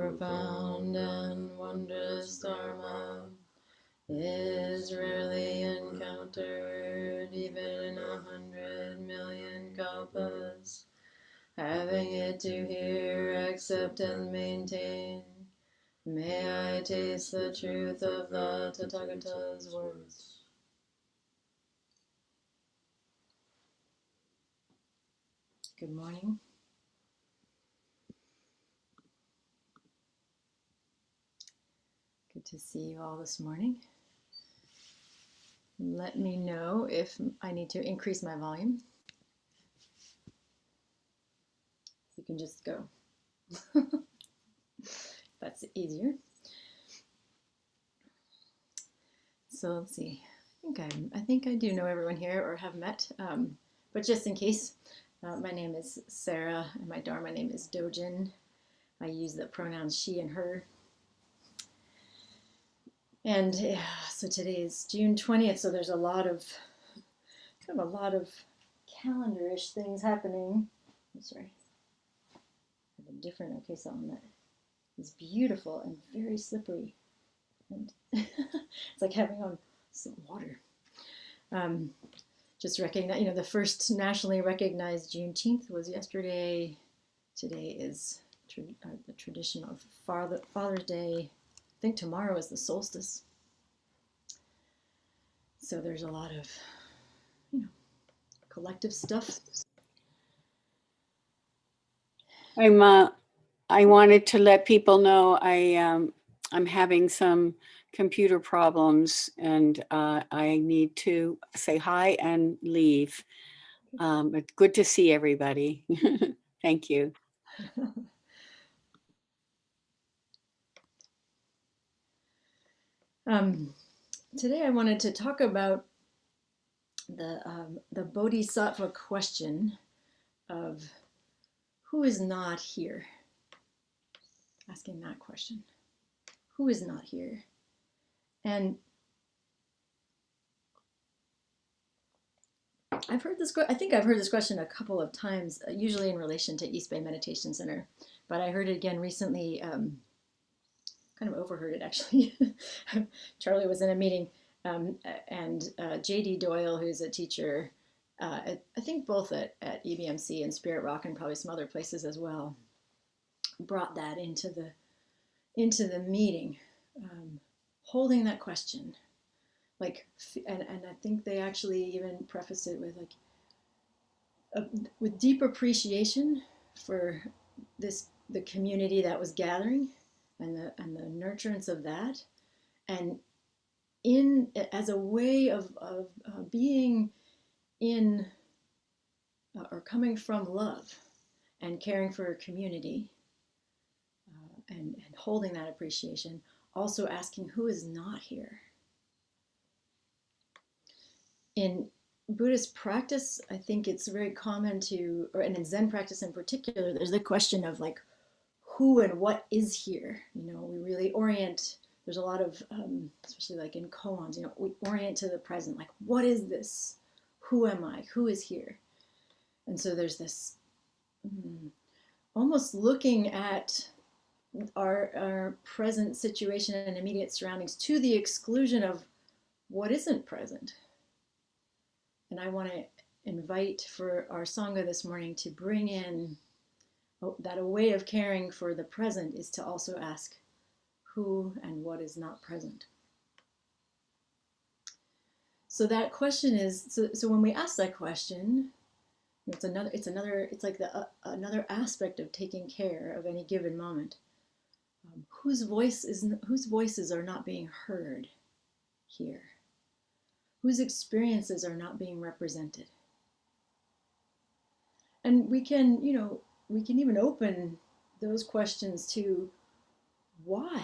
profound and wondrous Dharma is rarely encountered even in 100 million kalpas. Having it to hear, accept and maintain, may I taste the truth of the Tathagata's words. Good morning. Good to see you all this morning. Let me know if I need to increase my volume. You can just go. That's easier. So let's see. I think I do know everyone here or have met, but just in case, my name is Sarah and my Dharma name is Dōjin. I use the pronouns she and her. And so today is June 20th, so there's a lot of calendar-ish things happening. I'm sorry. I have a different case on that is beautiful and very slippery. And it's like having on some water. Just recognize, the first nationally recognized Juneteenth was yesterday. Today is the tradition of Father's Day. I think tomorrow is the solstice. So there's a lot of, collective stuff. I wanted to let people know I'm having some computer problems and I need to say hi and leave. But good to see everybody. Thank you. Today I wanted to talk about the Bodhisattva question of who is not here? Asking that question. Who is not here? And I think I've heard this question a couple of times, usually in relation to East Bay Meditation Center, but I heard it again recently, kind of overheard it actually. Charlie was in a meeting, and J.D. Doyle, who's a teacher, I think both at EBMC and Spirit Rock and probably some other places as well, brought that into the meeting, holding that question. And I think they actually even prefaced it with deep appreciation for the community that was gathering and the nurturance of that, and as a way of being in or coming from love and caring for a community, and holding that appreciation, also asking who is not here. In Buddhist practice, I think it's very common and in Zen practice in particular, there's the question of who and what is here. We really orient, there's a lot of, especially in koans, we orient to the present, what is this? Who am I? Who is here? And so there's this almost looking at our present situation and immediate surroundings to the exclusion of what isn't present. And I want to invite for our Sangha this morning to bring in that a way of caring for the present is to also ask who and what is not present. So that question is, so when we ask that question, it's another aspect of taking care of any given moment. Whose voices are not being heard here? Whose experiences are not being represented? And we can even open those questions to why?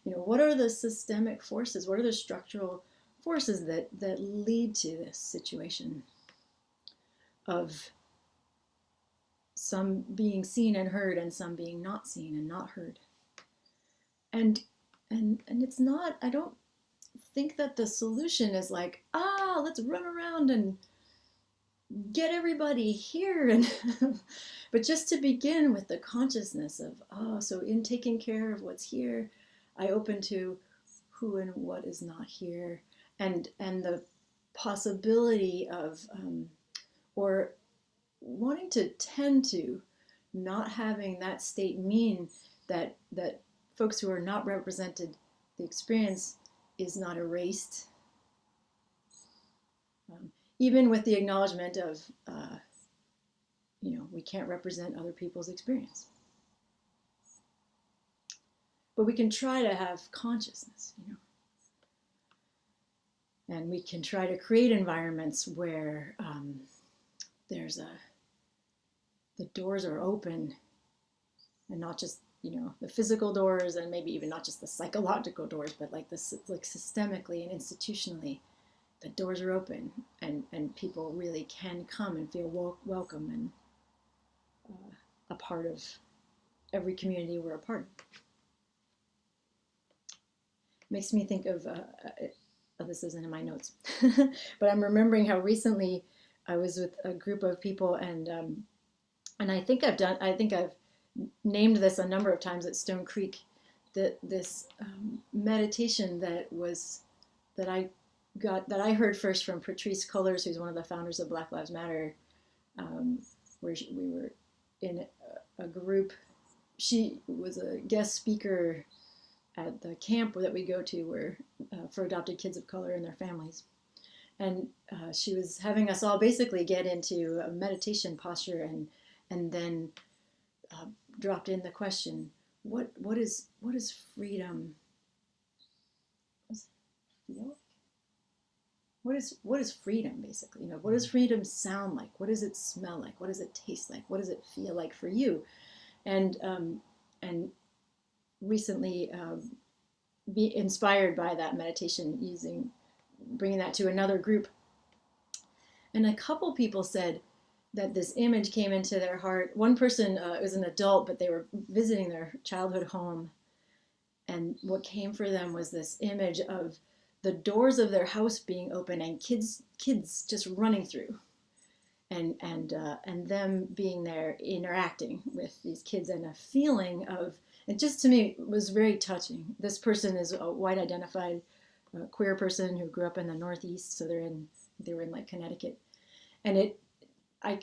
What are the systemic forces? What are the structural forces that lead to this situation of some being seen and heard and some being not seen and not heard? And it's not, I don't think that the solution is let's run around and get everybody here, and but just to begin with the consciousness of, oh, so in taking care of what's here, I open to who and what is not here, and the possibility of or wanting to tend to not having that state mean that folks who are not represented, the experience is not erased, even with the acknowledgement of we can't represent other people's experience, but we can try to have consciousness, and we can try to create environments where there's the doors are open, and not just the physical doors, and maybe even not just the psychological doors, but like systemically and institutionally, the doors are open, and people really can come and feel welcome and a part of every community we're a part of. Makes me think of this isn't in my notes, but I'm remembering how recently I was with a group of people, and I think I've named this a number of times at Stone Creek, this meditation that I heard first from Patrice Cullors, who's one of the founders of Black Lives Matter, where we were in a group. She was a guest speaker at the camp that we go to, where for adopted kids of color and their families, and she was having us all basically get into a meditation posture, and then dropped in the question, what is freedom? What is freedom, basically? What does freedom sound like? What does it smell like? What does it taste like? What does it feel like for you? And recently, be inspired by that meditation, bringing that to another group, and a couple people said that this image came into their heart. One person was an adult, but they were visiting their childhood home, and what came for them was this image of the doors of their house being open and kids just running through, and them being there interacting with these kids, and a feeling of, it just to me was very touching. This person is a white identified queer person who grew up in the Northeast, so they were in like Connecticut, and I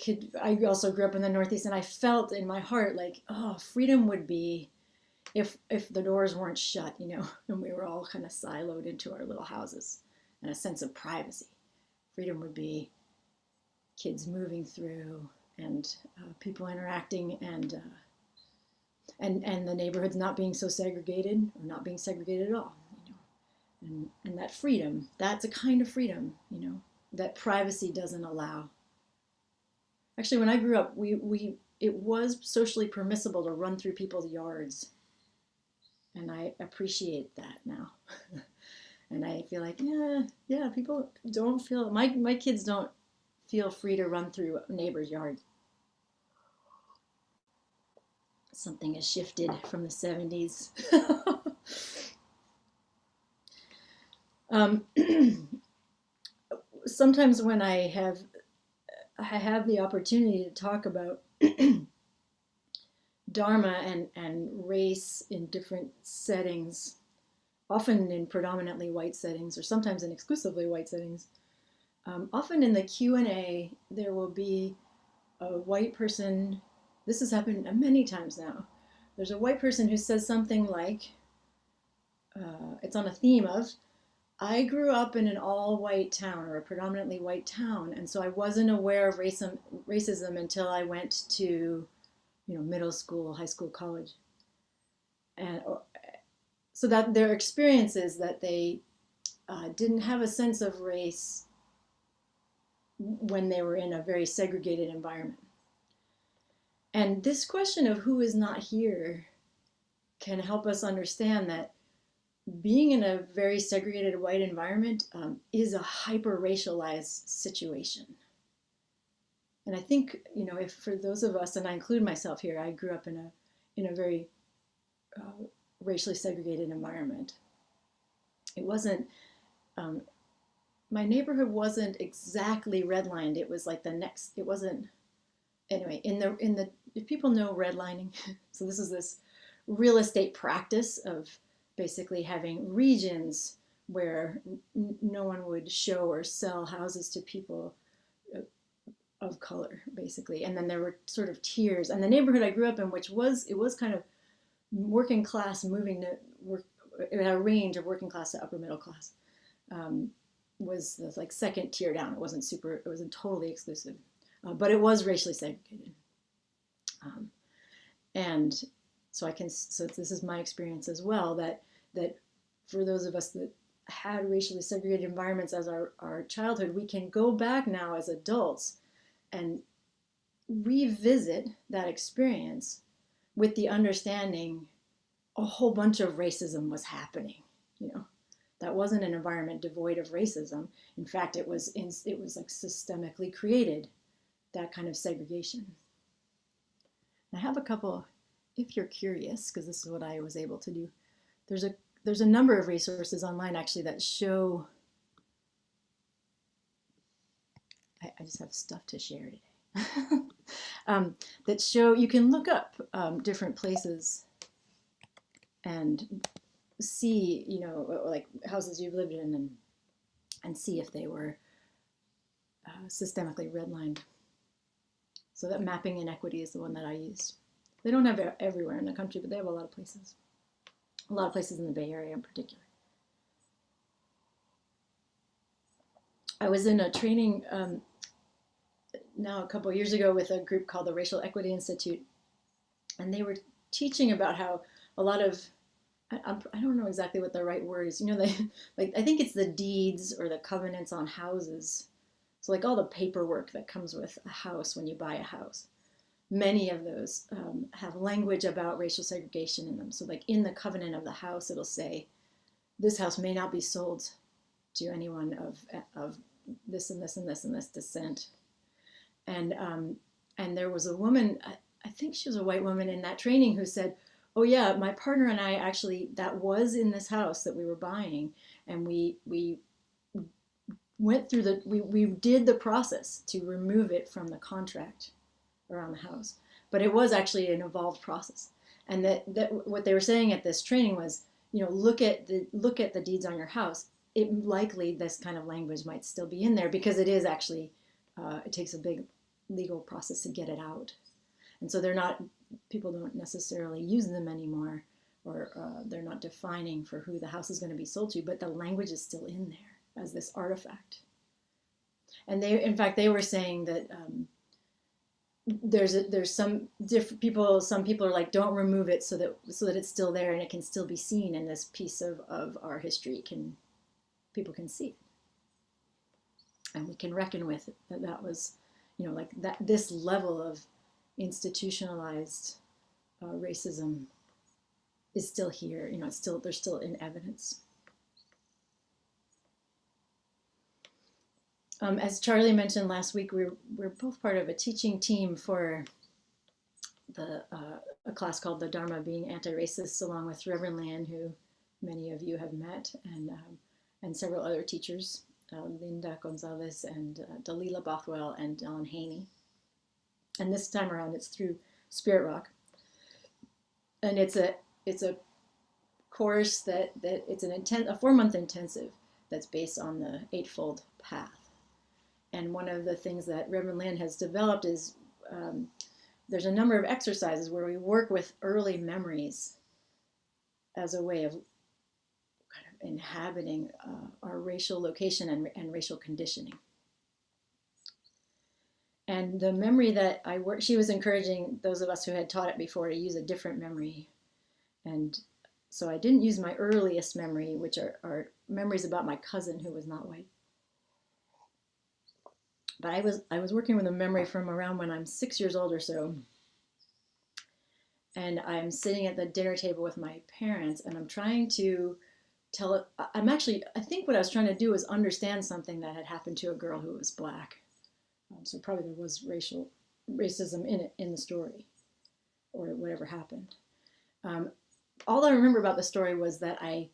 also grew up in the Northeast, and I felt in my heart like, oh, freedom would be if the doors weren't shut, and we were all kind of siloed into our little houses, and a sense of privacy. Freedom would be kids moving through, and people interacting, and the neighborhoods not being so segregated, or not being segregated at all, and that freedom, that's a kind of freedom, that privacy doesn't allow. Actually, when I grew up, it was socially permissible to run through people's yards, and I appreciate that now. And I feel like, yeah, people don't feel, my kids don't feel free to run through neighbors' yards. Something has shifted from the 70s. Sometimes when I have the opportunity to talk about Dharma and race in different settings, often in predominantly white settings, or sometimes in exclusively white settings, often in the Q&A, there will be a white person. This has happened many times now. There's a white person who says something like, it's on a theme of, I grew up in an all-white town, or a predominantly white town, and so I wasn't aware of racism until I went to middle school, high school, college. And so that their experience is that they didn't have a sense of race when they were in a very segregated environment. And this question of who is not here can help us understand that being in a very segregated white environment is a hyper-racialized situation. And I think, if for those of us, and I include myself here, I grew up in a very racially segregated environment. It wasn't my neighborhood wasn't exactly redlined. It was like the next, it wasn't, anyway, if people know redlining, so this real estate practice of basically having regions where no one would show or sell houses to people of color, basically. And then there were sort of tiers. And the neighborhood I grew up in, it was kind of working class, moving to work, it had a range of working class to upper middle class, was the like second tier down. It wasn't totally exclusive, but it was racially segregated. And so this is my experience as well, that for those of us that had racially segregated environments as our childhood, we can go back now as adults and revisit that experience with the understanding a whole bunch of racism was happening. That wasn't an environment devoid of racism. In fact, it was like systemically created, that kind of segregation. I have a couple, if you're curious, because this is what I was able to do. There's a number of resources online actually that show. I just have stuff to share today. That show, you can look up different places and see, like houses you've lived in, and see if they were systemically redlined. So that mapping inequity is the one that I used. They don't have it everywhere in the country, but they have a lot of places. A lot of places in the Bay Area in particular. I was in a training now a couple of years ago with a group called the Racial Equity Institute, and they were teaching about how a lot of, I don't know exactly what the right word is, like I think it's the deeds or the covenants on houses. So like all the paperwork that comes with a house when you buy a house, many of those have language about racial segregation in them. So like in the covenant of the house, it'll say, this house may not be sold to anyone of this and this and this and this descent. And there was a woman, I think she was a white woman in that training, who said, oh yeah, my partner and I actually, that was in this house that we were buying, and we went through we did the process to remove it from the contract around the house, but it was actually an evolved process. And that what they were saying at this training was, look at the deeds on your house. It likely, this kind of language might still be in there, because it is actually, it takes a big legal process to get it out. And so people don't necessarily use them anymore, or they're not defining for who the house is going to be sold to, but the language is still in there as this artifact. And in fact, they were saying that there's some different people. Some people are like, don't remove it so that it's still there and it can still be seen, and this piece of our history people can see it, and we can reckon with it, that was, like that, this level of institutionalized racism is still here. They're still in evidence. As Charlie mentioned last week, we're both part of a teaching team for a class called The Dharma Being Anti-Racist, along with Reverend Lan, who many of you have met, and several other teachers, Linda Gonzalez and Dalila Bothwell and Don Haney. And this time around, it's through Spirit Rock, and it's a course that it's a 4-month intensive that's based on the Eightfold Path. And one of the things that Reverend Lynn has developed is there's a number of exercises where we work with early memories as a way of kind of inhabiting our racial location and racial conditioning. And the memory that she was encouraging those of us who had taught it before to use a different memory. And so I didn't use my earliest memory, which are memories about my cousin who was not white. But I was working with a memory from around when I'm 6 years old or so. And I'm sitting at the dinner table with my parents, and I'm trying to tell it. I think what I was trying to do was understand something that had happened to a girl who was Black. So probably there was racism in the story, or whatever happened. All I remember about the story was that I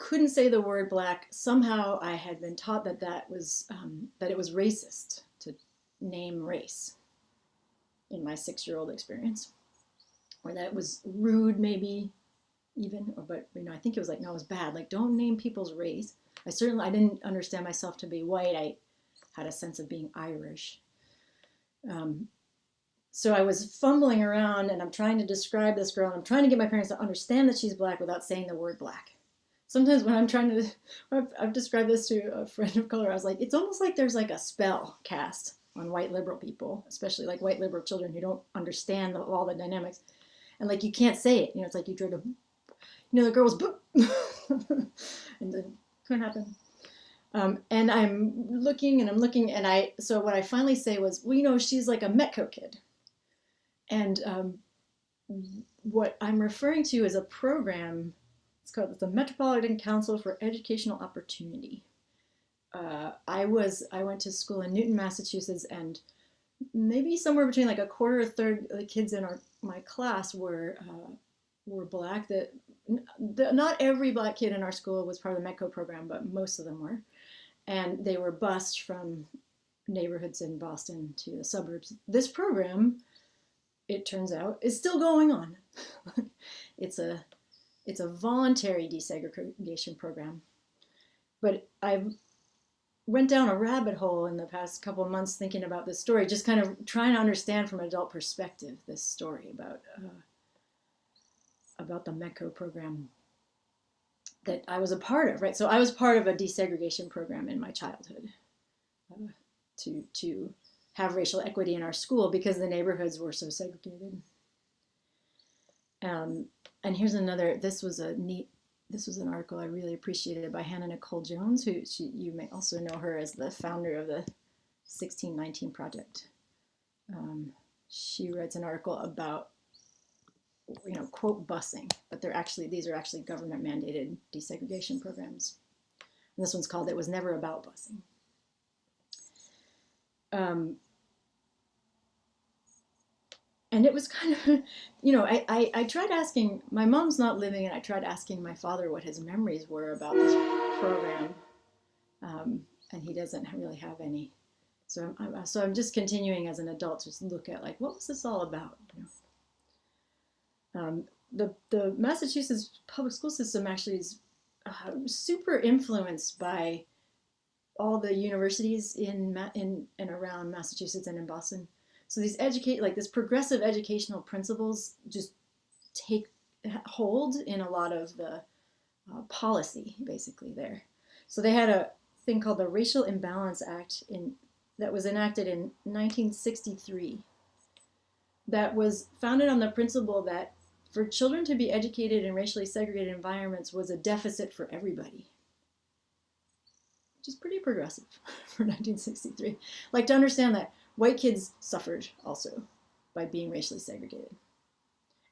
couldn't say the word black. Somehow I had been taught that that it was racist to name race in my 6-year-old experience, or that it was rude, maybe even, or, but I think it was like, no, it was bad. Like, don't name people's race. I didn't understand myself to be white. I had a sense of being Irish. So I was fumbling around, and I'm trying to describe this girl, and I'm trying to get my parents to understand that she's black without saying the word black. Sometimes when I've described this to a friend of color, I was like, it's almost like there's like a spell cast on white liberal people, especially like white liberal children who don't understand all the dynamics. And like, you can't say it. It's like you try to, the girl was, and then couldn't happen. And I'm looking, and so what I finally say was, well, she's like a Metco kid. And what I'm referring to is a program. It's called the Metropolitan Council for Educational Opportunity. I went to school in Newton, Massachusetts, and maybe somewhere between like a quarter or a third of the kids in my class were black. Not every black kid in our school was part of the Metco program, but most of them were. And they were bused from neighborhoods in Boston to the suburbs. This program, it turns out, is still going on. It's a voluntary desegregation program. But I went down a rabbit hole in the past couple of months thinking about this story, just kind of trying to understand from an adult perspective this story about the Metco program that I was a part of, right? So I was part of a desegregation program in my childhood to have racial equity in our school because the neighborhoods were so segregated. And here's another, this was an article I really appreciated by Hannah Nicole Jones, who you may also know her as the founder of the 1619 Project. She writes an article about, quote, busing, but these are actually government mandated desegregation programs. And this one's called It Was Never About Busing. And it was kind of, I tried asking, my mom's not living, and I tried asking my father what his memories were about this program. And he doesn't really have any. So I'm just continuing as an adult to look at, like, what was this all about? The Massachusetts public school system actually is super influenced by all the universities in and around Massachusetts and in Boston. So this progressive educational principles just take hold in a lot of the policy, basically, there. So they had a thing called the Racial Imbalance Act that was enacted in 1963 that was founded on the principle that for children to be educated in racially segregated environments was a deficit for everybody, which is pretty progressive for 1963. Like, to understand that white kids suffered also by being racially segregated.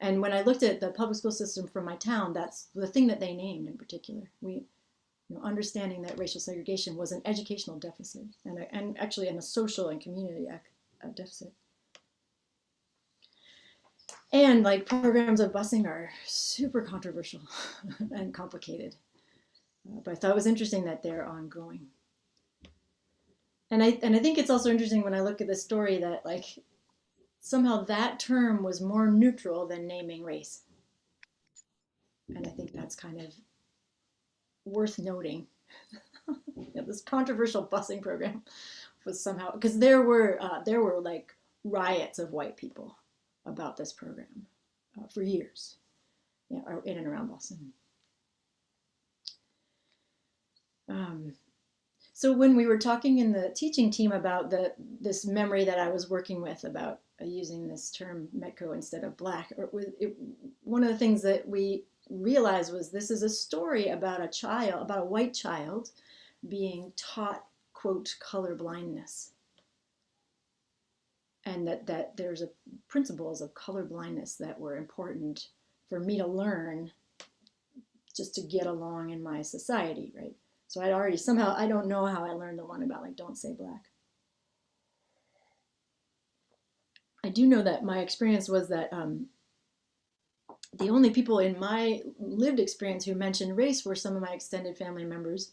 And when I looked at the public school system from my town, that's the thing that they named in particular. Understanding that racial segregation was an educational deficit and actually a social and community deficit. And like, programs of busing are super controversial and complicated. But I thought it was interesting that they're ongoing. And I think it's also interesting when I look at this story that, like, somehow that term was more neutral than naming race. And I think that's kind of worth noting. This controversial busing program was somehow, because there were like riots of white people about this program for years, in and around Boston. So when we were talking in the teaching team about this memory that I was working with about using this term Metco instead of black, one of the things that we realized was this is a story about a white child being taught, quote, color blindness. And that there's principles of color blindness that were important for me to learn just to get along in my society, right? So I'd already somehow, I don't know how I learned the one about, like, don't say black. I do know that my experience was that the only people in my lived experience who mentioned race were some of my extended family members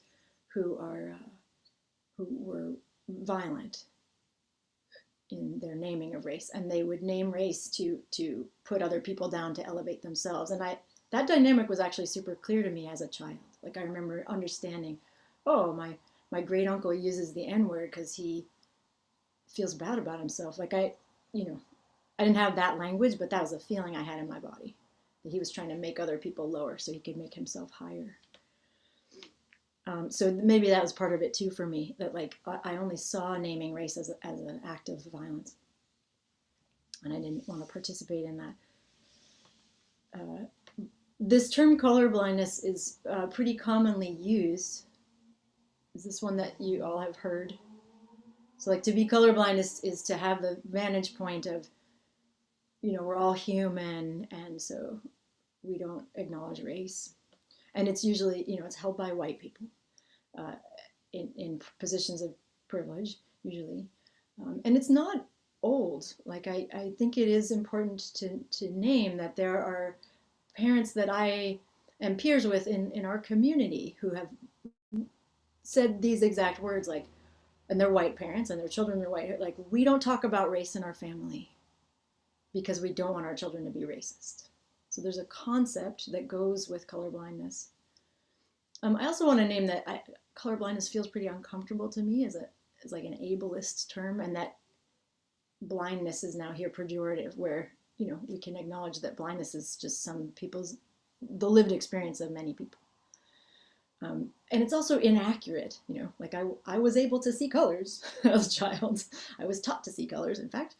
who are who were violent in their naming of race, and they would name race to put other people down to elevate themselves. And that dynamic was actually super clear to me as a child. Like I remember understanding, oh, my great uncle uses the N word because he feels bad about himself. Like I didn't have that language, but that was a feeling I had in my body, that he was trying to make other people lower so he could make himself higher. So maybe that was part of it too for me, that like I only saw naming race as an act of violence, and I didn't want to participate in that. This term color blindness is pretty commonly used. Is this one that you all have heard? So like to be colorblind is to have the vantage point of, we're all human, and so we don't acknowledge race. And it's usually, it's held by white people in positions of privilege, usually. And it's not old. Like I think it is important to name that there are parents that I am peers with in our community who have said these exact words, like, and they're white parents and their children are white, like, we don't talk about race in our family because we don't want our children to be racist. So there's a concept that goes with colorblindness. I also want to name that colorblindness feels pretty uncomfortable to me as like an ableist term, and that blindness is now here pejorative, where we can acknowledge that blindness is just the lived experience of many people. And it's also inaccurate, like I was able to see colors as a child. I was taught to see colors, in fact.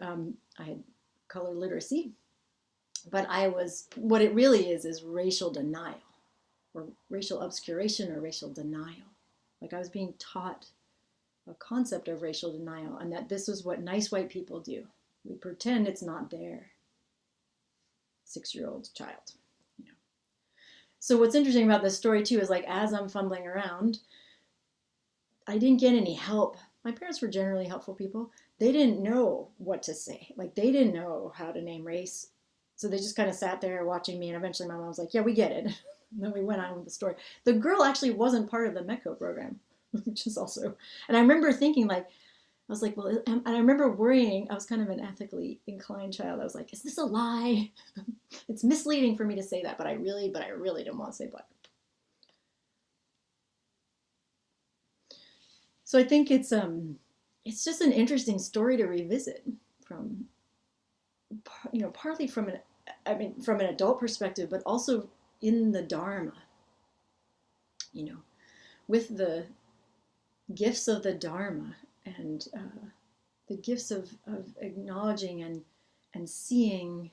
I had color literacy, but what it really is racial denial, or racial obscuration, or racial denial. Like I was being taught a concept of racial denial, and that this is what nice white people do. We pretend it's not there. 6-year-old child. So what's interesting about this story too is, like, as I'm fumbling around, I didn't get any help. My parents were generally helpful people. They didn't know what to say. Like, they didn't know how to name race. So they just kind of sat there watching me, and eventually my mom was like, yeah, we get it. And then we went on with the story. The girl actually wasn't part of the METCO program, which is also, and I remember thinking, like, I was like, well, and I remember worrying. I was kind of an ethically inclined child. I was like, is this a lie? It's misleading for me to say that, but I really don't want to say black. So I think it's just an interesting story to revisit from, partly from an adult perspective, but also in the Dharma, with the gifts of the Dharma, and the gifts of acknowledging and seeing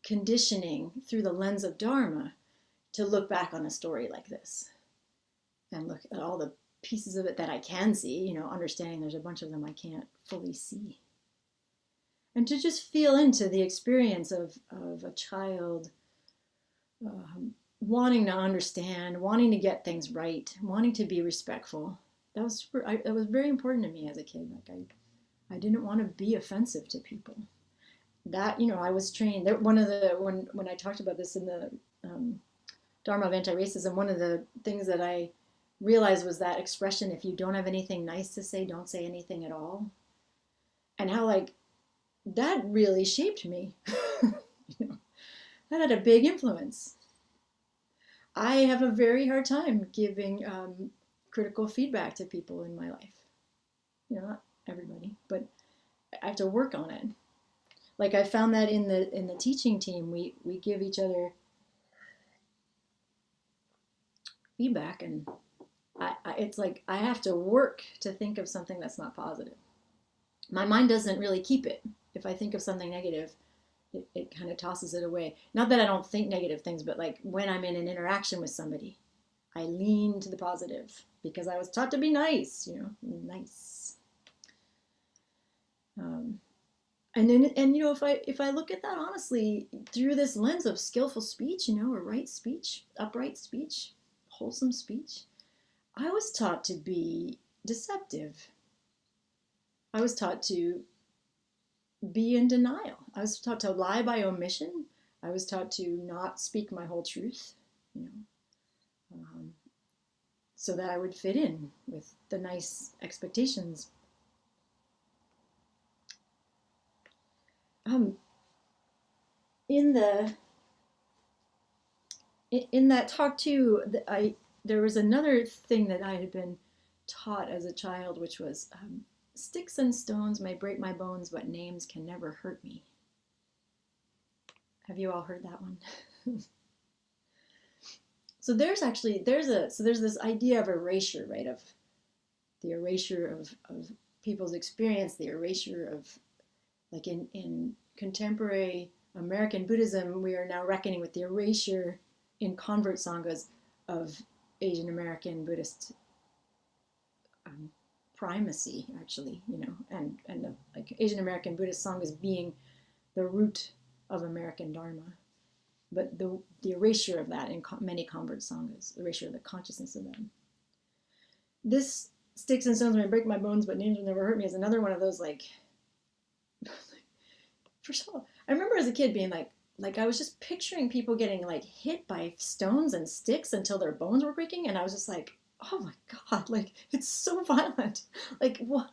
conditioning through the lens of Dharma, to look back on a story like this and look at all the pieces of it that I can see, understanding there's a bunch of them I can't fully see. And to just feel into the experience of a child wanting to understand, wanting to get things right, wanting to be respectful. That was very important to me as a kid. Like I didn't want to be offensive to people. That, I was trained. When I talked about this in the Dharma of Anti-Racism, one of the things that I realized was that expression, if you don't have anything nice to say, don't say anything at all. And how, like, that really shaped me. That had a big influence. I have a very hard time giving critical feedback to people in my life. Not everybody, but I have to work on it. Like, I found that in the teaching team, we give each other feedback, and it's like I have to work to think of something that's not positive. My mind doesn't really keep it. If I think of something negative, it kind of tosses it away. Not that I don't think negative things, but like when I'm in an interaction with somebody, I lean to the positive because I was taught to be nice, nice. If I look at that honestly through this lens of skillful speech, or right speech, upright speech, wholesome speech, I was taught to be deceptive. I was taught to be in denial. I was taught to lie by omission. I was taught to not speak my whole truth, you know, so that I would fit in with the nice expectations. In that talk too, there was another thing that I had been taught as a child, which was sticks and stones may break my bones, but names can never hurt me. Have you all heard that one? So there's this idea of erasure, right? Of the erasure of people's experience, the erasure of, like in contemporary American Buddhism, we are now reckoning with the erasure in convert sanghas of Asian American Buddhist primacy, actually, you know, and like Asian American Buddhist sanghas being the root of American Dharma, but the erasure of that in many convert sanghas, the erasure of the consciousness of them. This sticks and stones may break my bones, but names will never hurt me is another one of those, like, first of all, I remember as a kid being like I was just picturing people getting like hit by stones and sticks until their bones were breaking, and I was just like, oh my God, like it's so violent. Like what?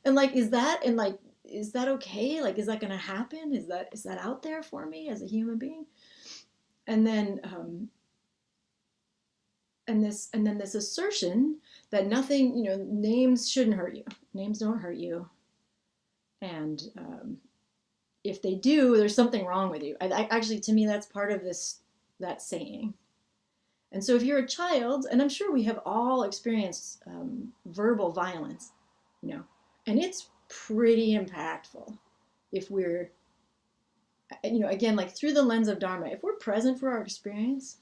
And like, is that okay? Like, is that gonna happen? Is that out there for me as a human being? And then and then this assertion that nothing, you know, names shouldn't hurt you. Names don't hurt you. And if they do, there's something wrong with you. I actually, to me, that's part of that saying. And so if you're a child, and I'm sure we have all experienced verbal violence, you know, and it's pretty impactful if we're, you know, again, like through the lens of Dharma, if we're present for our experience,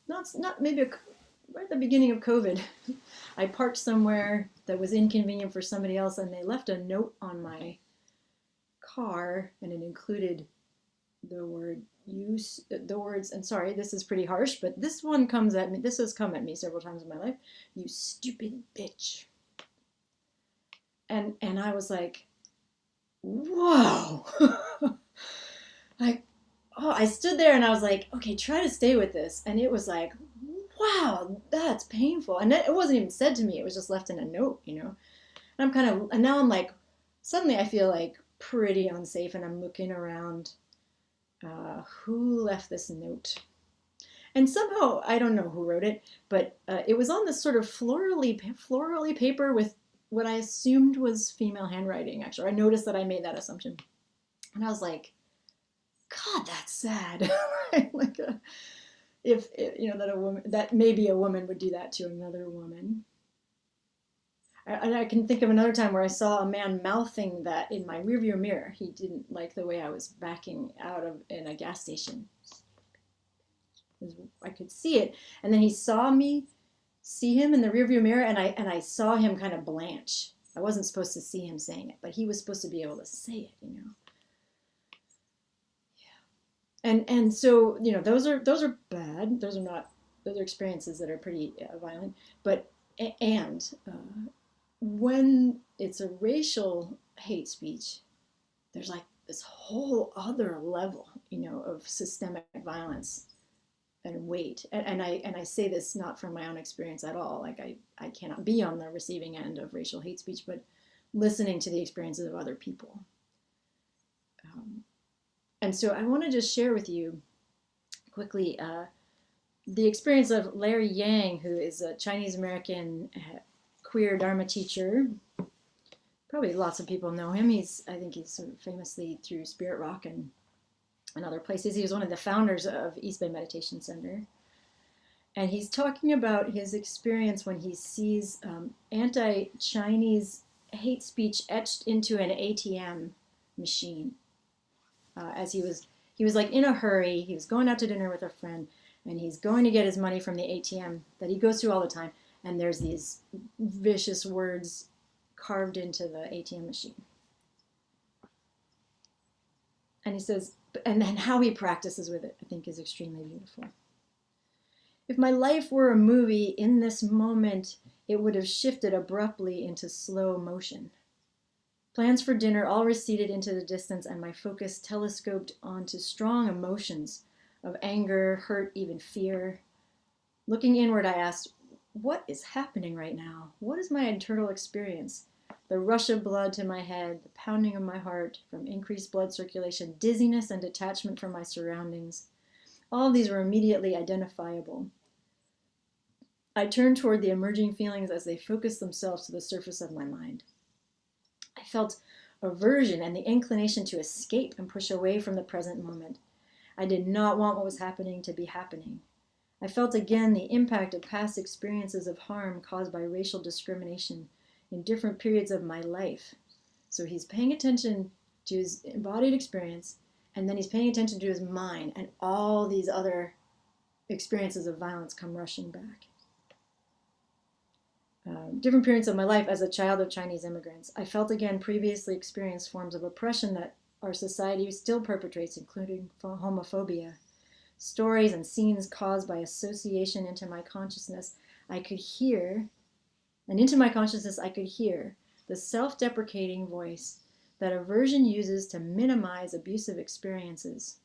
not maybe right at the beginning of COVID, I parked somewhere that was inconvenient for somebody else, and they left a note on my car, and it included the words, and sorry, this is pretty harsh, but this one comes at me, this has come at me several times in my life, you stupid bitch. And I was like, whoa. I stood there and I was like, okay, try to stay with this. And it was like, wow, that's painful. And it wasn't even said to me, it was just left in a note, you know. And now I'm like, suddenly I feel like pretty unsafe, and I'm looking around, who left this note? And somehow, I don't know who wrote it, but it was on this sort of florally paper with what I assumed was female handwriting, actually. I noticed that I made that assumption. And I was like, God, that's sad. Like, if you know, that maybe a woman would do that to another woman. And I can think of another time where I saw a man mouthing that in my rearview mirror. He didn't like the way I was backing out of in a gas station. I could see it, and then he saw me see him in the rearview mirror, and I saw him kind of blanch. I wasn't supposed to see him saying it, but he was supposed to be able to say it, you know. And so, you know, those are bad. Those are experiences that are pretty violent. But when it's a racial hate speech, there's like this whole other level, you know, of systemic violence and weight. And I say this not from my own experience at all. Like I cannot be on the receiving end of racial hate speech, but listening to the experiences of other people. And so I want to just share with you quickly the experience of Larry Yang, who is a Chinese American queer Dharma teacher. Probably lots of people know him. I think he's sort of famously through Spirit Rock and other places. He was one of the founders of East Bay Meditation Center. And he's talking about his experience when he sees anti-Chinese hate speech etched into an ATM machine. As he was like in a hurry. He was going out to dinner with a friend, and he's going to get his money from the ATM that he goes through all the time. And there's these vicious words carved into the ATM machine. And he says, and then how he practices with it, I think, is extremely beautiful. If my life were a movie, in this moment, it would have shifted abruptly into slow motion. Plans for dinner all receded into the distance, and my focus telescoped onto strong emotions of anger, hurt, even fear. Looking inward, I asked, what is happening right now? What is my internal experience? The rush of blood to my head, the pounding of my heart from increased blood circulation, dizziness and detachment from my surroundings. All of these were immediately identifiable. I turned toward the emerging feelings as they focused themselves to the surface of my mind. I felt aversion and the inclination to escape and push away from the present moment. I did not want what was happening to be happening. I felt again the impact of past experiences of harm caused by racial discrimination in different periods of my life. So he's paying attention to his embodied experience, and then he's paying attention to his mind, and all these other experiences of violence come rushing back. Different periods of my life as a child of Chinese immigrants, I felt again previously experienced forms of oppression that our society still perpetrates, including homophobia. Stories and scenes caused by association into my consciousness, I could hear the self-deprecating voice that aversion uses to minimize abusive experiences,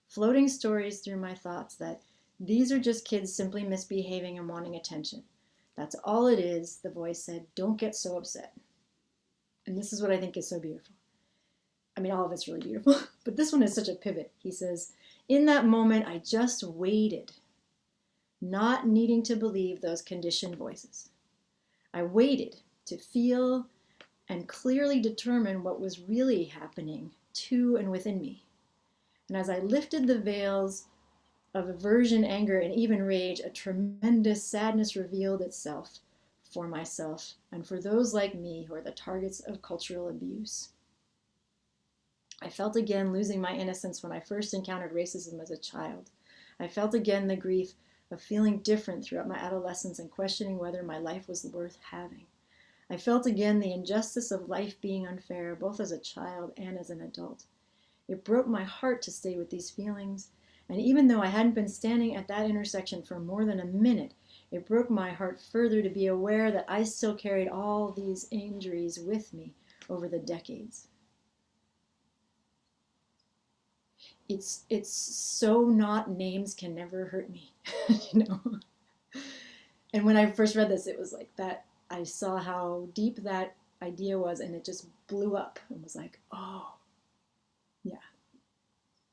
floating stories through my thoughts that these are just kids simply misbehaving and wanting attention. That's all it is, the voice said. Don't get so upset. And this is what I think is so beautiful. I mean, all of it's really beautiful, but this one is such a pivot. He says, in that moment, I just waited, not needing to believe those conditioned voices. I waited to feel and clearly determine what was really happening to and within me. And as I lifted the veils of aversion, anger, and even rage, a tremendous sadness revealed itself for myself and for those like me who are the targets of cultural abuse. I felt again losing my innocence when I first encountered racism as a child. I felt again the grief of feeling different throughout my adolescence and questioning whether my life was worth having. I felt again the injustice of life being unfair, both as a child and as an adult. It broke my heart to stay with these feelings, and even though I hadn't been standing at that intersection for more than a minute, it broke my heart further to be aware that I still carried all these injuries with me over the decades. It's so not names can never hurt me, you know. And when I first read this, it was like that. I saw how deep that idea was, and it just blew up and was like, oh, yeah,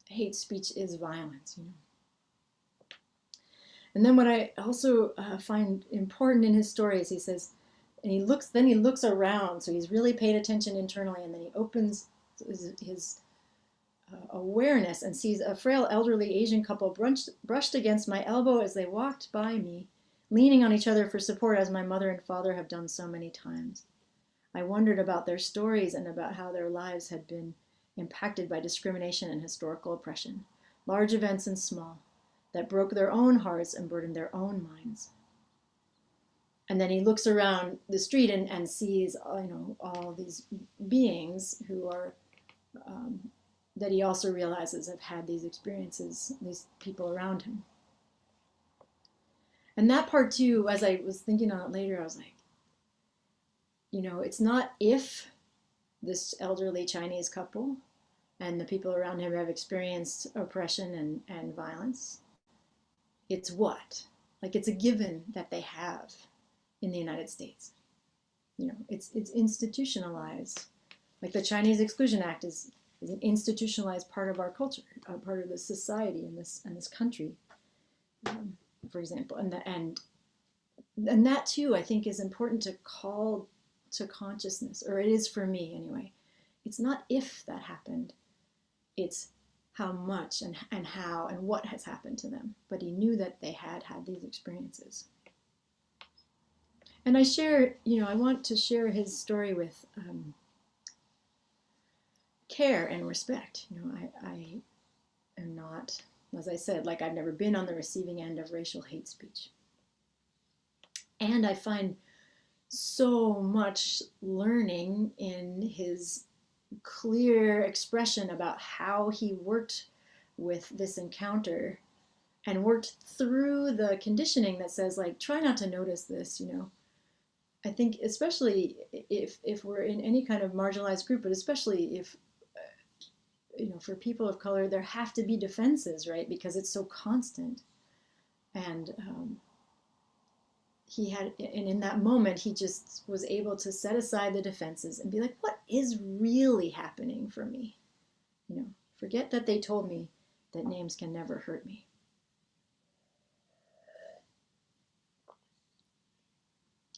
hate speech is violence, you know. And then what I also find important in his stories, he says, and he looks around, so he's really paid attention internally, and then he opens his awareness and sees a frail elderly Asian couple brushed against my elbow as they walked by me, leaning on each other for support as my mother and father have done so many times. I wondered about their stories and about how their lives had been impacted by discrimination and historical oppression, large events and small, that broke their own hearts and burdened their own minds. And then he looks around the street and sees, all these beings who are, that he also realizes have had these experiences, these people around him. And that part too, as I was thinking on it later, I was like, it's not if this elderly Chinese couple and the people around him have experienced oppression and violence. It's what? Like, it's a given that they have in the United States. It's institutionalized. Like the Chinese Exclusion Act is an institutionalized part of our culture, part of the society in this country, for example. And that too, I think, is important to call to consciousness, or it is for me anyway. It's not if that happened, it's how much and how and what has happened to them. But he knew that they had these experiences. And I want to share his story with care and respect. I am not, as I said, like, I've never been on the receiving end of racial hate speech. And I find so much learning in his clear expression about how he worked with this encounter and worked through the conditioning that says, like, try not to notice this, I think especially if we're in any kind of marginalized group, but especially if, for people of color, there have to be defenses, right? Because it's so constant. And and in that moment, he just was able to set aside the defenses and be like, what is really happening for me? Forget that they told me that names can never hurt me.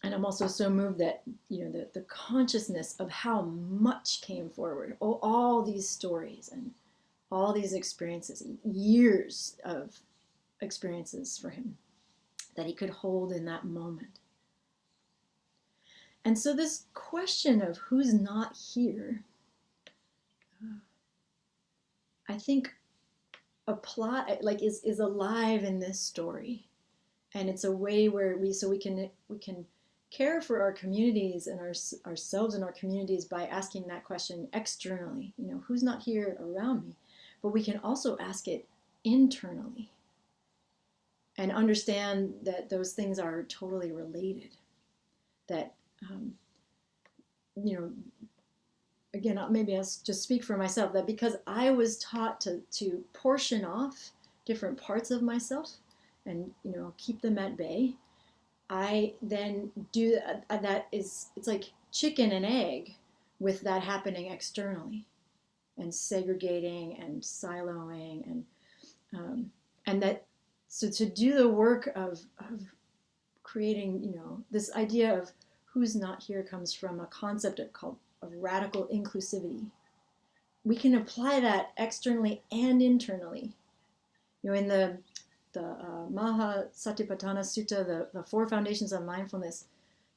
And I'm also so moved that, the consciousness of how much came forward, all these stories and all these experiences, years of experiences for him that he could hold in that moment. And so this question of who's not here, I think is alive in this story. And it's a way where we can care for our communities and ourselves and our communities by asking that question externally, who's not here around me? But we can also ask it internally and understand that those things are totally related. That, again, maybe I'll just speak for myself, that because I was taught to portion off different parts of myself and, keep them at bay, I then do that. It's like chicken and egg with that happening externally and segregating and siloing and that, so to do the work of creating, this idea of who's not here comes from a concept of radical inclusivity. We can apply that externally and internally. In the Maha Satipatthana Sutta, the four foundations of mindfulness,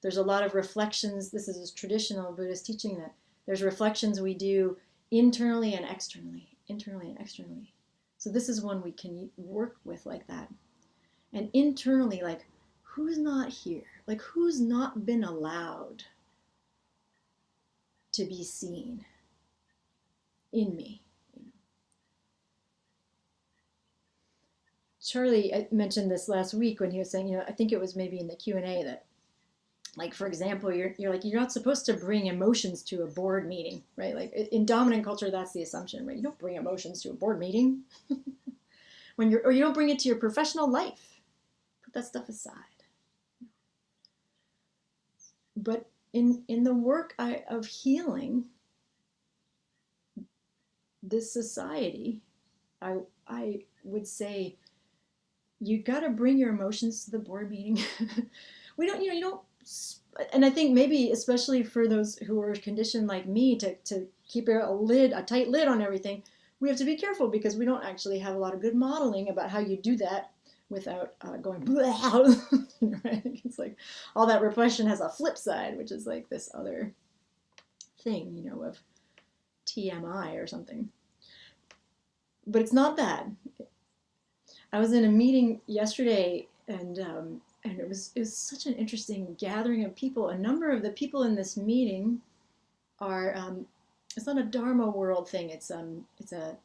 there's a lot of reflections. This is traditional Buddhist teaching, that there's reflections we do internally and externally. So this is one we can work with like that. And internally, like, who's not here? Like, who's not been allowed to be seen in me? Charlie mentioned this last week when he was saying, I think it was maybe in the Q&A that, like, for example, you're not supposed to bring emotions to a board meeting, right? Like in dominant culture, that's the assumption, right? You don't bring emotions to a board meeting. Or you don't bring it to your professional life. Put that stuff aside. But in the work of healing this society, I would say, you got to bring your emotions to the board meeting. You don't, and I think maybe especially for those who are conditioned like me to keep a tight lid on everything, we have to be careful because we don't actually have a lot of good modeling about how you do that without going, right? It's like all that repression has a flip side, which is like this other thing, of TMI or something. But it's not that. I was in a meeting yesterday, and it was such an interesting gathering of people. A number of the people in this meeting are it's not a Dharma World thing. It's a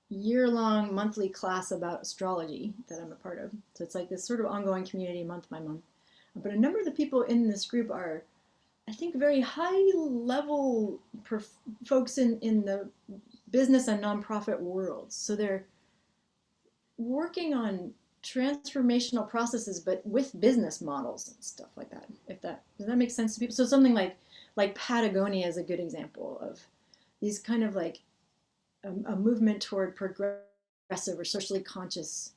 year-long monthly class about astrology that I'm a part of. So it's like this sort of ongoing community month by month. But a number of the people in this group are, I think, very high-level folks in the business and nonprofit worlds. So they're working on transformational processes, but with business models and stuff like that. Does that make sense to people? So something like Patagonia is a good example of these kind of like a movement toward progressive or socially conscious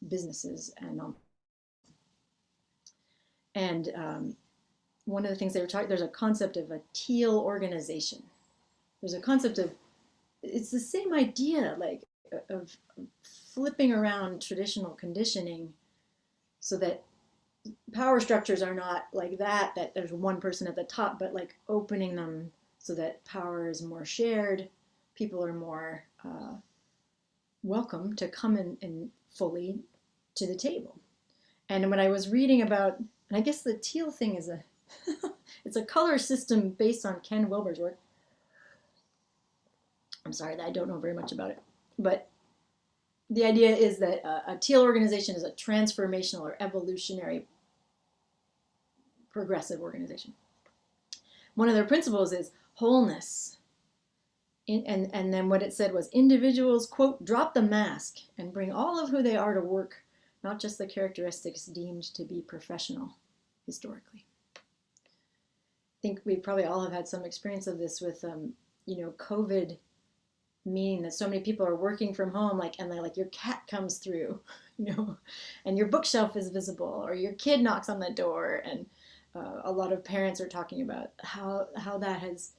businesses and one of the things they were talking, there's a concept of a teal organization. There's a concept of, it's the same idea, like of flipping around traditional conditioning so that power structures are not like that there's one person at the top, but like opening them so that power is more shared. People are more welcome to come in fully to the table. And when I was reading about, and I guess the teal thing is it's a color system based on Ken Wilber's work. I'm sorry that I don't know very much about it, but the idea is that a teal organization is a transformational or evolutionary progressive organization. One of their principles is wholeness. And then what it said was individuals, quote, drop the mask and bring all of who they are to work, not just the characteristics deemed to be professional historically. I think we probably all have had some experience of this with, COVID, meaning that so many people are working from home, and your cat comes through, and your bookshelf is visible, or your kid knocks on the door, and a lot of parents are talking about how that has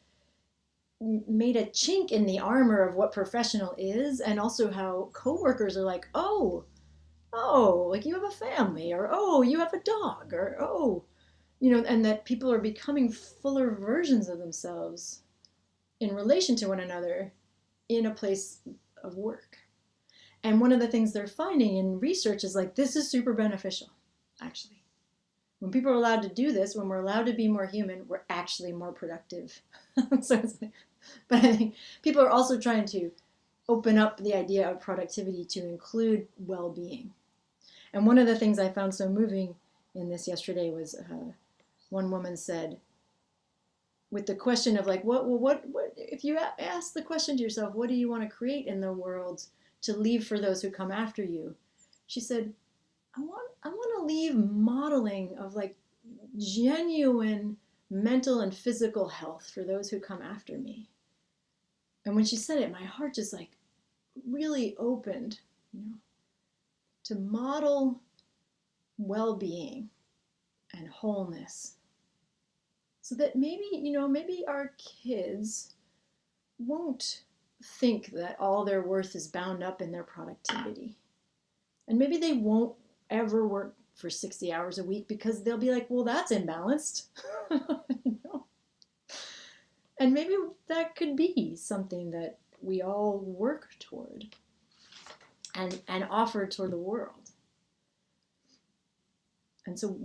made a chink in the armor of what professional is, and also how coworkers are like, oh, like you have a family, or oh, you have a dog, or oh, and that people are becoming fuller versions of themselves in relation to one another in a place of work. And one of the things they're finding in research is this is super beneficial, actually. When people are allowed to do this, when we're allowed to be more human, we're actually more productive. But I think people are also trying to open up the idea of productivity to include well-being. And one of the things I found so moving in this yesterday was one woman said, with the question of what if you ask the question to yourself, what do you want to create in the world to leave for those who come after you? She said, I want to leave modeling of genuine mental and physical health for those who come after me. And when she said it, my heart just really opened, to model well-being and wholeness, so that maybe our kids won't think that all their worth is bound up in their productivity. And maybe they won't ever work for 60 hours a week because they'll be like, well, that's imbalanced. And maybe that could be something that we all work toward and offer toward the world. And so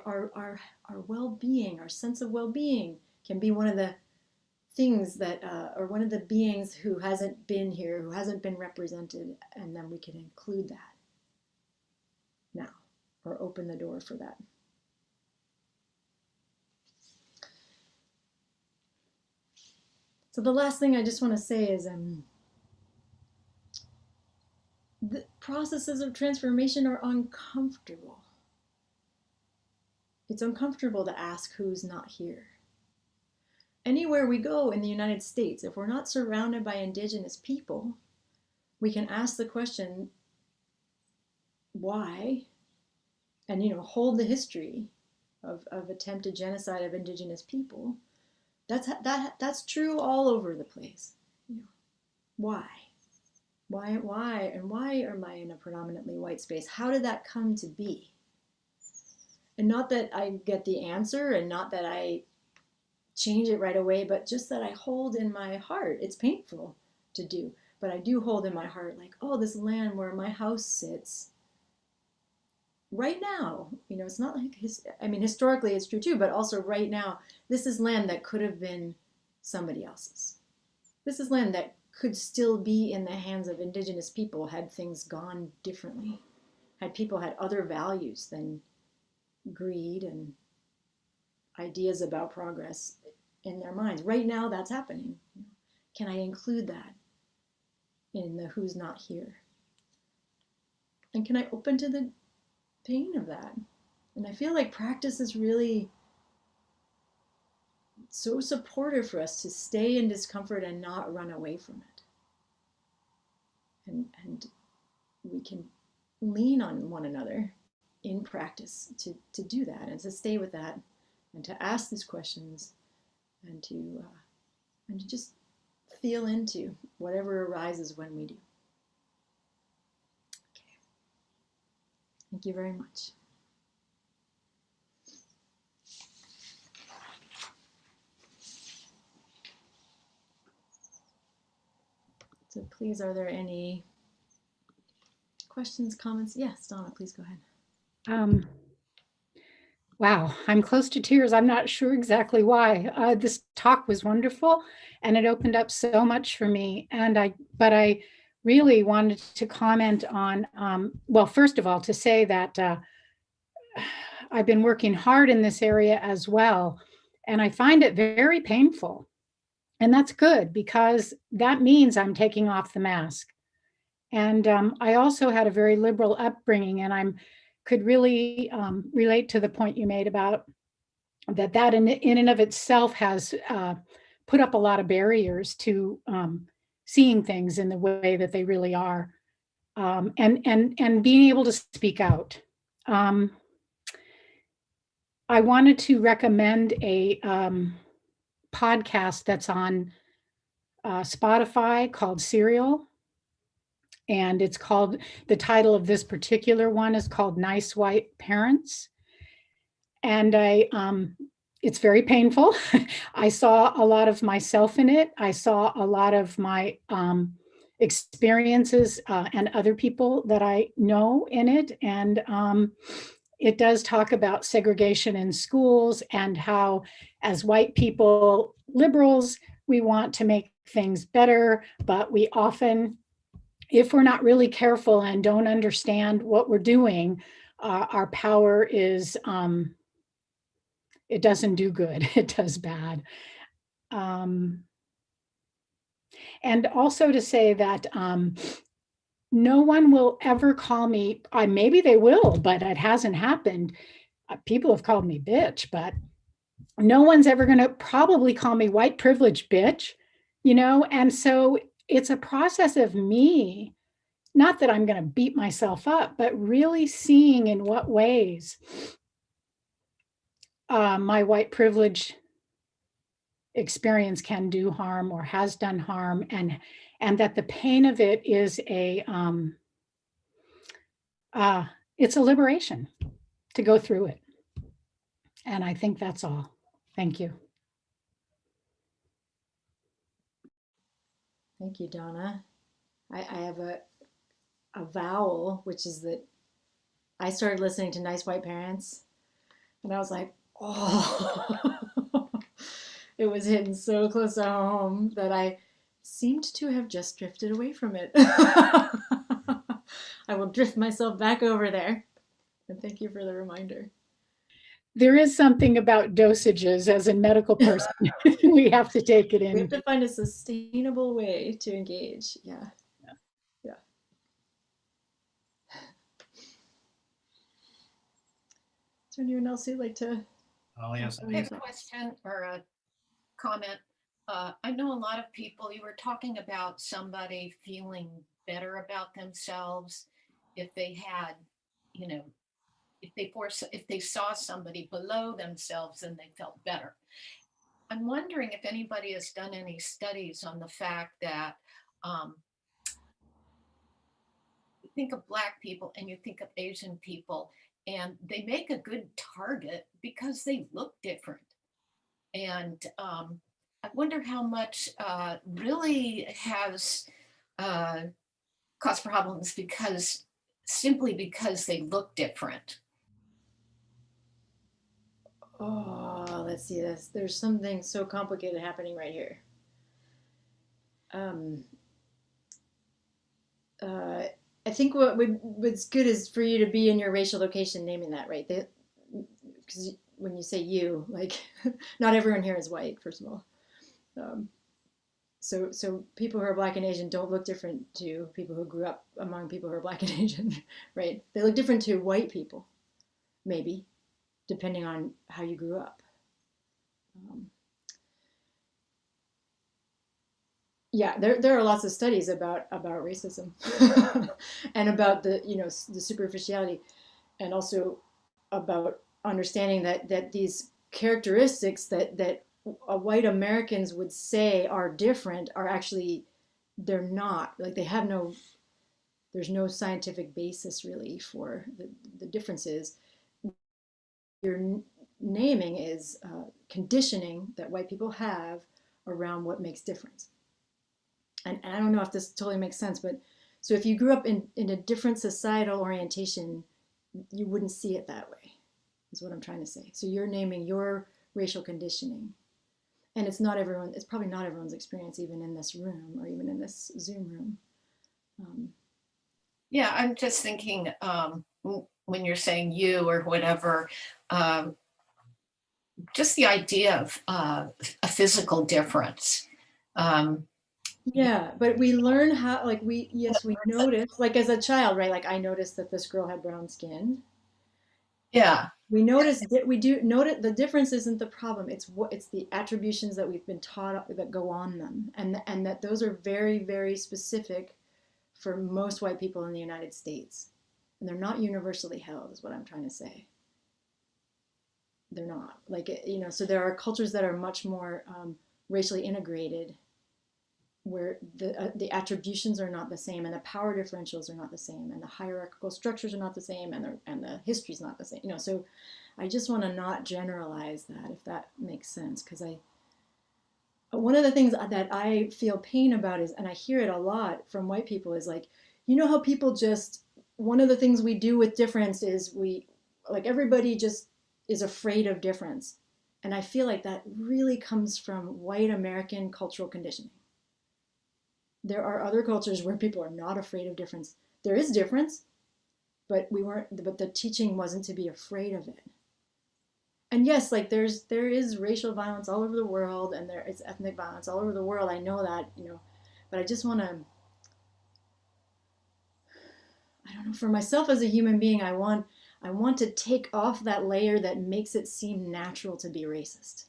our well-being, our sense of well-being can be one of the things that, or one of the beings who hasn't been here, who hasn't been represented, and then we can include that now, or open the door for that. So the last thing I just want to say is the processes of transformation are uncomfortable. It's uncomfortable to ask who's not here. Anywhere we go in the United States, if we're not surrounded by indigenous people, we can ask the question, why? And hold the history of attempted genocide of indigenous people. That's true all over the place. Why? Why? And why am I in a predominantly white space? How did that come to be? And not that I get the answer, and not that I change it right away, but just that I hold in my heart. It's painful to do, but I do hold in my heart this land where my house sits right now, it's not historically it's true too, but also right now, this is land that could have been somebody else's. This is land that could still be in the hands of indigenous people had things gone differently, had people had other values than greed and ideas about progress in their minds. Right now, that's happening. Can I include that in the who's not here? And can I open to the pain of that? And I feel like practice is really so supportive for us to stay in discomfort and not run away from it. And we can lean on one another in practice to do that, and to stay with that, and to ask these questions, and to just feel into whatever arises when we do. Okay. Thank you very much. So please, are there any questions, comments? Yes, Donna, please go ahead. Wow, I'm close to tears. I'm not sure exactly why. This talk was wonderful, and it opened up so much for me. But I really wanted to comment on, well, first of all, to say that I've been working hard in this area as well. And I find it very painful. And that's good because that means I'm taking off the mask. And I also had a very liberal upbringing, and I could really relate to the point you made about that in and of itself has put up a lot of barriers to seeing things in the way that they really are, and being able to speak out. I wanted to recommend a podcast that's on Spotify called Serial. And it's called, the title of this particular one is called Nice White Parents. And it's very painful. I saw a lot of myself in it. I saw a lot of my experiences and other people that I know in it. And it does talk about segregation in schools and how, as white people, liberals, we want to make things better, but we often, if we're not really careful and don't understand what we're doing, our power is, it doesn't do good, it does bad. And also to say that no one will ever call me, maybe they will, but it hasn't happened. People have called me bitch, but no one's ever going to probably call me white privilege bitch, And so it's a process of me, not that I'm going to beat myself up, but really seeing in what ways my white privilege experience can do harm or has done harm, and that the pain of it is it's a liberation to go through it. And I think that's all. Thank you. Thank you, Donna. I have a vowel, which is that I started listening to Nice White Parents, and I was like, oh, it was hitting so close to home that I seemed to have just drifted away from it. I will drift myself back over there. And thank you for the reminder. There is something about dosages as a medical person. We have to take it in. We have to find a sustainable way to engage. Yeah. Yeah. Is there anyone else who'd like to? I have a question or a comment. I know a lot of people, you were talking about somebody feeling better about themselves if they had, if they saw somebody below themselves and they felt better. I'm wondering if anybody has done any studies on the fact that you think of Black people and you think of Asian people, and they make a good target because they look different. And I wonder how much really has caused problems simply because they look different. Oh, let's see this. There's something so complicated happening right here. I think what's good is for you to be in your racial location naming that, right? Because when you say you, like, not everyone here is white, first of all. So people who are Black and Asian don't look different to people who grew up among people who are Black and Asian, right? They look different to white people, maybe, depending on how you grew up. Yeah, there are lots of studies about racism and about the superficiality, and also about understanding that these characteristics that white Americans would say are different are actually, they're not. Like, there's no scientific basis really for the differences. Your naming is conditioning that white people have around what makes difference. And I don't know if this totally makes sense, but so if you grew up in a different societal orientation, you wouldn't see it that way, is what I'm trying to say. So you're naming your racial conditioning. And it's probably not everyone's experience, even in this room or even in this Zoom room. Yeah, I'm just thinking, when you're saying you or whatever, just the idea of a physical difference. Yeah, but we learn how, like, yes, we notice, like as a child, right? Like I noticed that this girl had brown skin. Yeah. We notice that we do notice the difference isn't the problem. It's the attributions that we've been taught that go on them, and that those are very, very specific for most white people in the United States, and they're not universally held, is what I'm trying to say. They're not, like, so there are cultures that are much more racially integrated, where the attributions are not the same, and the power differentials are not the same, and the hierarchical structures are not the same, and the history is not the same. So I just want to not generalize that, if that makes sense, because one of the things that I feel pain about is, and I hear it a lot from white people, is like, how people just, one of the things we do with difference is everybody just is afraid of difference. And I feel like that really comes from white American cultural conditioning. There are other cultures where people are not afraid of difference. There is difference, but the teaching wasn't to be afraid of it. And yes, like there is racial violence all over the world, and there is ethnic violence all over the world. I know that, but I just want to, I don't know, for myself as a human being, I want to take off that layer that makes it seem natural to be racist,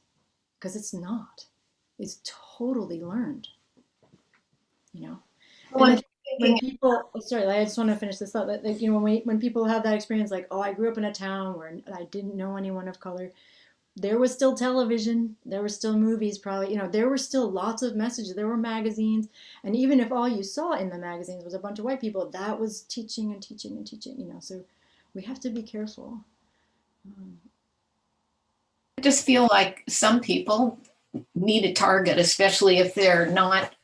because it's not. It's totally learned, Well, And I'm I think when thinking, people, sorry, I just want to finish this thought. That, like, when people have that experience, like, oh, I grew up in a town where I didn't know anyone of color. There was still television, there were still movies, probably, there were still lots of messages, there were magazines, and even if all you saw in the magazines was a bunch of white people, that was teaching and teaching and teaching, so we have to be careful. I just feel like some people need a target, especially if they're not,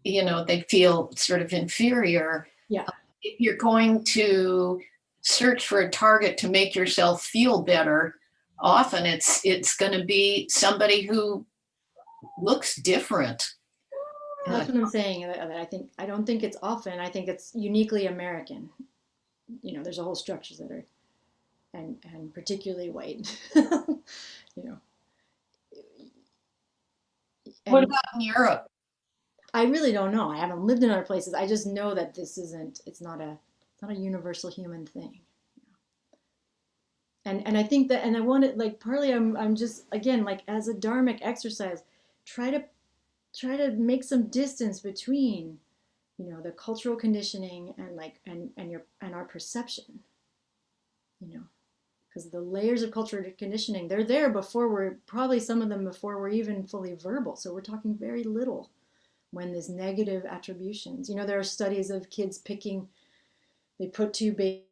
they feel sort of inferior. Yeah. If you're going to search for a target to make yourself feel better, often it's going to be somebody who looks different. That's what I'm saying. I don't think it's often. I think it's uniquely American. There's a whole structures that are, and particularly white. you know, What and about in Europe? I really don't know. I haven't lived in other places. I just know that this isn't. It's not a universal human thing. And I think that, and I want it, like, partly I'm just, again, like, as a dharmic exercise, try to make some distance between the cultural conditioning and, like, and our perception, because the layers of cultural conditioning, they're there before we're, probably some of them before we're even fully verbal. So we're talking very little when there's negative attributions. There are studies of kids they put two babies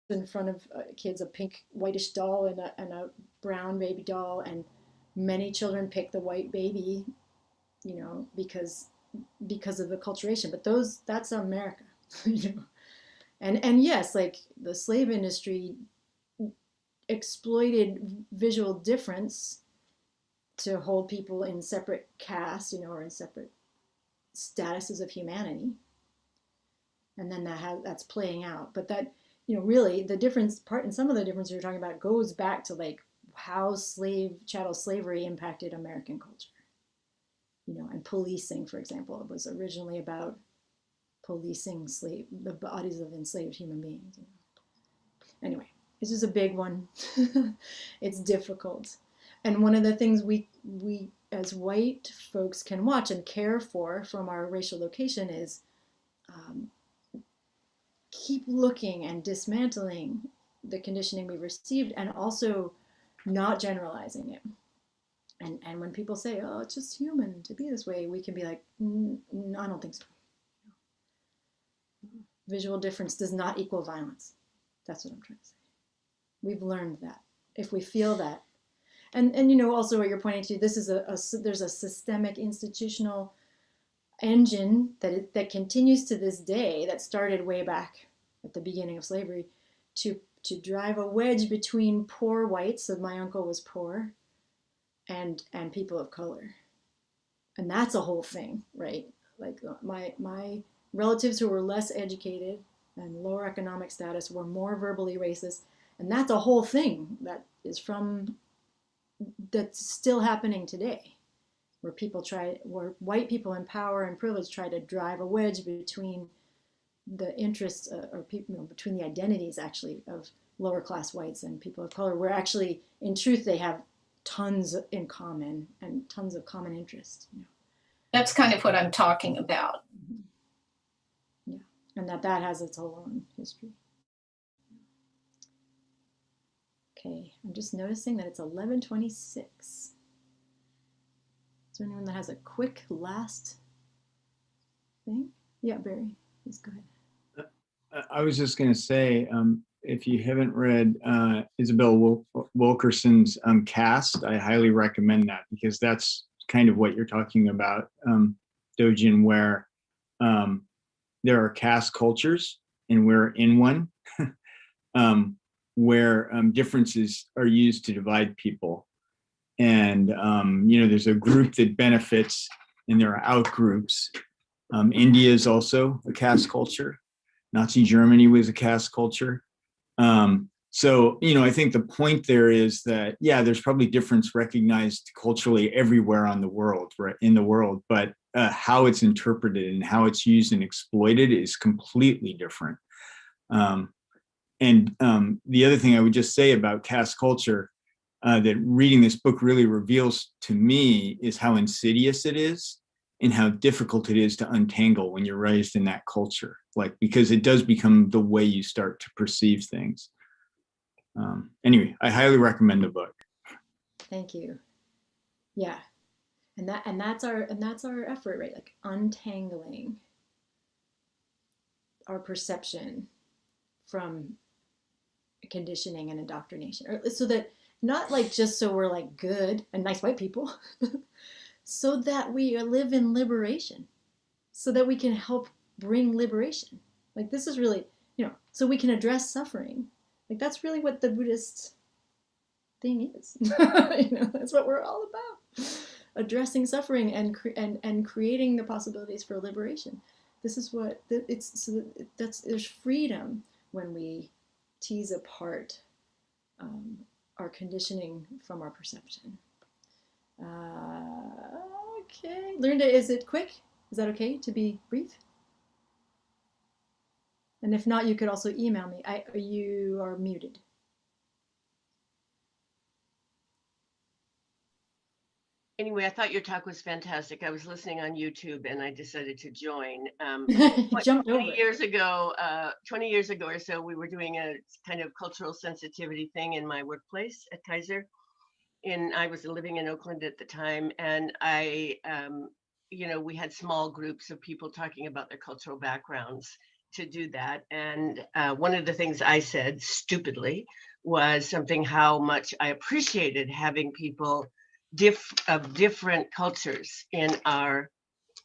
in front of kids, a pink whitish doll and a brown baby doll, and many children pick the white baby, because of the acculturation. But that's America. And yes, like, the slave industry exploited visual difference to hold people in separate castes, or in separate statuses of humanity. And then that's playing out. But that, really the difference part, and some of the difference you're talking about goes back to, like, how chattel slavery impacted American culture. And policing, for example, was originally about policing the bodies of enslaved human beings. Anyway, this is a big one. It's difficult. And one of the things we as white folks can watch and care for from our racial location is keep looking and dismantling the conditioning we've received, and also not generalizing it. And when people say, oh, it's just human to be this way, we can be like, no, I don't think so. Visual difference does not equal violence. That's what I'm trying to say. We've learned that. If we feel that, and also what you're pointing to, this is there's a systemic institutional engine that continues to this day, that started way back at the beginning of slavery, to drive a wedge between poor whites, so my uncle was poor, and people of color. And that's a whole thing, right? Like, my relatives who were less educated and lower economic status were more verbally racist. And that's a whole thing that is that's still happening today, where white people in power and privilege try to drive a wedge between the interests or people, between the identities actually of lower class whites and people of color, where actually in truth they have tons in common and tons of common interest. That's kind of what I'm talking about. Yeah, and that has its whole own history. Okay, I'm just noticing that it's 11:26. Is there anyone that has a quick last thing? Yeah, Barry, please go ahead. I was just going to say, if you haven't read Isabel Wilkerson's Caste, I highly recommend that, because that's kind of what you're talking about, Dōjin, where there are caste cultures, and we're in one, where differences are used to divide people. And, there's a group that benefits, and there are out groups. India is also a caste culture. Nazi Germany was a caste culture. So, I think the point there is that, yeah, there's probably difference recognized culturally everywhere in the world, but how it's interpreted and how it's used and exploited is completely different. And the other thing I would just say about caste culture that reading this book really reveals to me is how insidious it is and how difficult it is to untangle when you're raised in that culture, because it does become the way you start to perceive things. Anyway, I highly recommend the book. Thank you. Yeah, and that's our effort, right? Like untangling our perception from conditioning and indoctrination, or so that not like just so we're like good and nice white people, so that we live in liberation, so that we can help bring liberation. Like this is really, so we can address suffering. Like that's really what the Buddhist thing is. That's what we're all about. Addressing suffering and creating the possibilities for liberation. This is what it's. So there's freedom when we tease apart our conditioning from our perception. Okay, Linda, is it quick? Is that okay to be brief? And if not, you could also email me. You are muted. Anyway, I thought your talk was fantastic. I was listening on YouTube and I decided to join. Jumped 20 over. years ago, 20 years ago or so, we were doing a kind of cultural sensitivity thing in my workplace at Kaiser. And I was living in Oakland at the time. And I, we had small groups of people talking about their cultural backgrounds to do that. And one of the things I said stupidly was something how much I appreciated having people of different cultures in our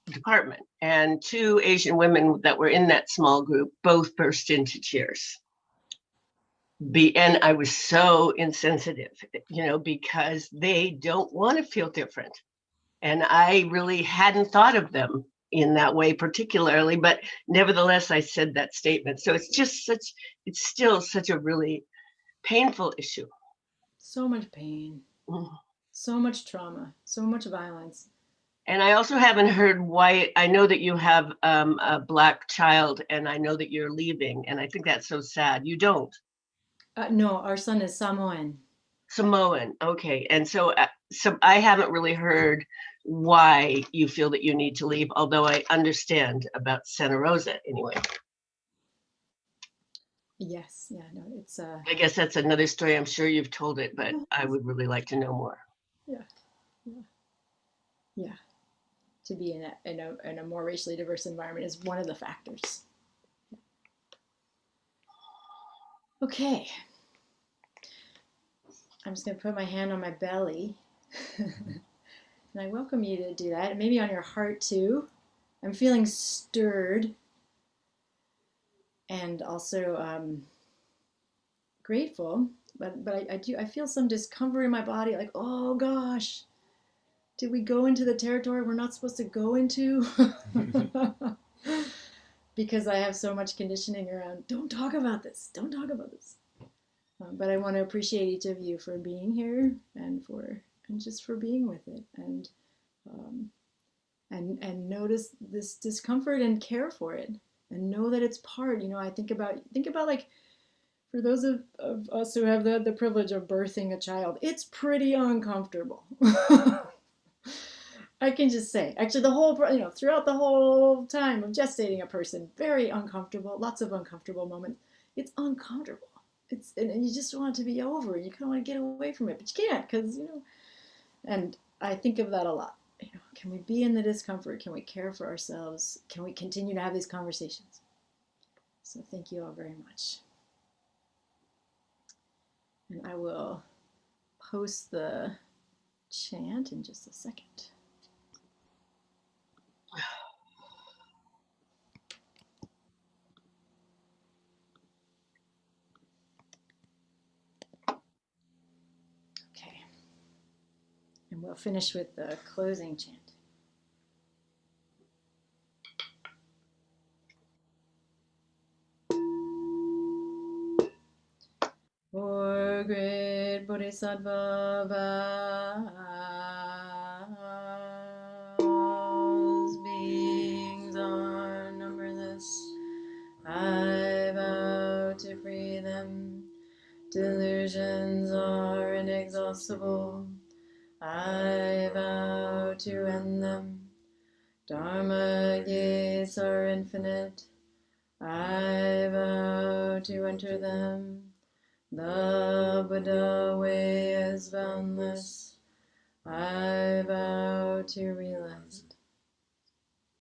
department. And two Asian women that were in that small group both burst into tears. And I was so insensitive, because they don't want to feel different. And I really hadn't thought of them in that way particularly, but nevertheless, I said that statement. So it's still such a really painful issue. So much pain. So much trauma, so much violence. And I also haven't heard why. I know that you have a Black child, and I know that you're leaving, and I think that's so sad. You don't? No, our son is Samoan. Samoan, okay. And so I haven't really heard why you feel that you need to leave, although I understand about Santa Rosa anyway. Yes, yeah, no, it's I guess that's another story. I'm sure you've told it, but I would really like to know more. Yeah. To be in a more racially diverse environment is one of the factors. Okay. I'm just going to put my hand on my belly. And I welcome you to do that. Maybe on your heart too. I'm feeling stirred. And also grateful. But I feel some discomfort in my body, like, oh gosh, did we go into the territory we're not supposed to go into? because I have so much conditioning around, don't talk about this, don't talk about this. But I want to appreciate each of you for being here and just for being with it, and notice this discomfort and care for it, and know that it's part. I think about like, for those of us who have the privilege of birthing a child, it's pretty uncomfortable. I can just say, actually, throughout the whole time of gestating a person, very uncomfortable, lots of uncomfortable moments. It's uncomfortable. And you just want it to be over, and you kind of want to get away from it, but you can't, because, and I think of that a lot. Can we be in the discomfort? Can we care for ourselves? Can we continue to have these conversations? So thank you all very much. And I will post the chant in just a second. Okay. And we'll finish with the closing chant. For great Bodhisattva vows, beings are numberless. I vow to free them. Delusions are inexhaustible. I vow to end them. Dharma gates are infinite. I vow to enter them. The Buddha way is boundless. I vow to realize